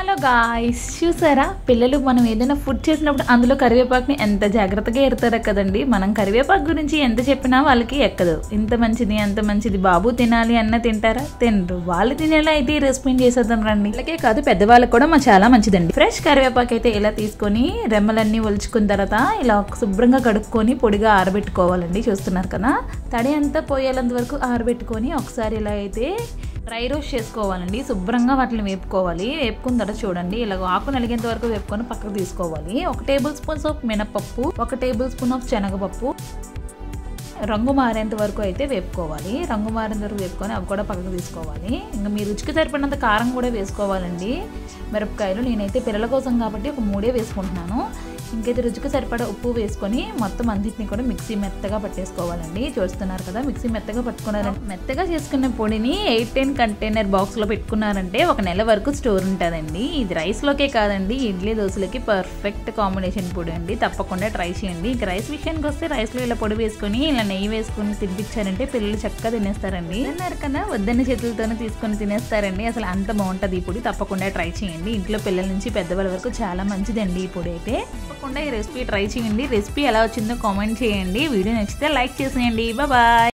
Hello guys, చూసారా పిల్లలు మనం ఏదైనా ఫుడ్ చేసినప్పుడు అందులో కరివేపాకుని ఎంత జాగ్రత్తగా ఎడతారో కదండి. మనం కరివేపాకు గురించి ఎంత చెప్పినా వాళ్ళకి ఎక్కదు. ఇంత మంచిది అంత మంచిది బాబు తినాలి అన్న తింటారా? తినరు. వాళ్ళు తినేలా అయితే ఈ రెసిపీని చేసేద్దాం రండి. అలాగే కాదు, పెద్దవాళ్ళకి కూడా చాలా మంచిదండి. ఫ్రెష్ కరివేపాకు అయితే ఇలా తీసుకొని రెమ్మలన్నీ ఒలుచుకున్న తర్వాత ఇలా శుభ్రంగా కడుక్కొని పొడిగా ఆరబెట్టుకోవాలండి. చూస్తున్నారు కదా, తడి అంతా పోయేంత వరకు ఆరబెట్టుకొని ఒకసారి ఇలా అయితే డ్రై రోస్ట్ చేసుకోవాలండి. శుభ్రంగా వాటిని వేపుకోవాలి. వేపుకున్న తర్వాత చూడండి, ఇలా ఆకు నలిగేంత వరకు వేపుకొని పక్కకు తీసుకోవాలి. 1 టేబుల్ స్పూన్స్ ఆఫ్ మినపప్పు, 1 టేబుల్ స్పూన్ ఆఫ్ శనగపప్పు రంగు మారేంత వరకు అయితే వేపుకోవాలి. రంగు మారేంత వరకు వేపుకొని అవి కూడా పక్కకు తీసుకోవాలి. ఇంకా మీ రుచికి సరిపడినంత కారం కూడా వేసుకోవాలండి. మిరపకాయలు నేనైతే పిల్లల కోసం కాబట్టి ఒక 3 వేసుకుంటున్నాను. ఇంకైతే రుచికి సరిపడా ఉప్పు వేసుకొని మొత్తం అన్నింటినీ కూడా మిక్సీ మెత్తగా పట్టేసుకోవాలండి. చూస్తున్నారు కదా, మిక్సీ మెత్తగా పట్టుకున్నారంటే మెత్తగా చేసుకున్న పొడిని 8-10 కంటైనర్ బాక్స్లో పెట్టుకున్నారంటే 1 నెల వరకు స్టోర్ ఉంటుందండి. ఇది రైస్లోకే కాదండి, ఇడ్లీ దోశలకి పర్ఫెక్ట్ కాంబినేషన్ పొడి అండి. తప్పకుండా ట్రై చేయండి. ఇక రైస్ విషయానికి వస్తే రైస్లో ఇలా పొడి వేసుకొని ఇలా నెయ్యి వేసుకొని తినిపించారంటే పిల్లలు చక్కగా తినేస్తారండి. తిన్నారు కదా, వద్దన్న చేతులతోనే తీసుకొని తినేస్తారండి. అసలు అంత బాగుంటుంది ఈ పొడి. తప్పకుండా ట్రై చేయండి. ఇంట్లో పిల్లల నుంచి పెద్దవాళ్ళ వరకు చాలా మంచిదండి ఈ పొడి అయితే. తప్పకుండా ఈ రెసిపీ ట్రై చేయండి. రెసిపీ ఎలా వచ్చిందో కామెంట్ చేయండి. వీడియో నచ్చితే లైక్ చేసేయండి. బాయ్.